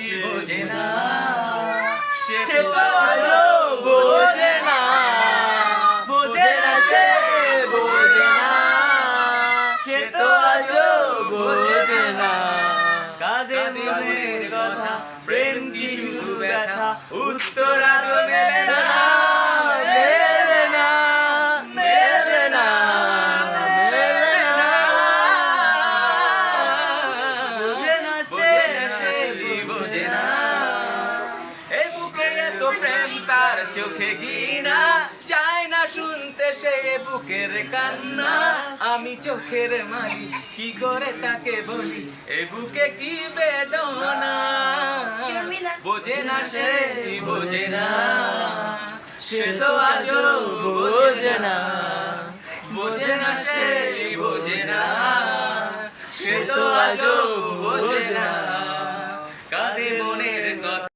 বাসি বোঝে না, সে তো আজও বোঝে না, বোঝে না সে বোঝে না, সে তো আজও বোঝে না। কাঁদে মনের কথা, প্রেম কি শুধু ব্যথা, উত্তর আজও মেলে না, মেলে না, মেলে না, মেলে না। বোঝে না সে বোঝে না, এই বুকে এত প্রেম তার চোখে ঘৃণা, চায় না শুনতে সে বুকের কান্না। আমি চোখের মালিক, কি করে তাকে বলি এ বুকে কি বেদনা। বোঝে না সে বোঝে না, সে তো আজও বোঝে না, বোঝে না সে বোঝে না, সে তো আজও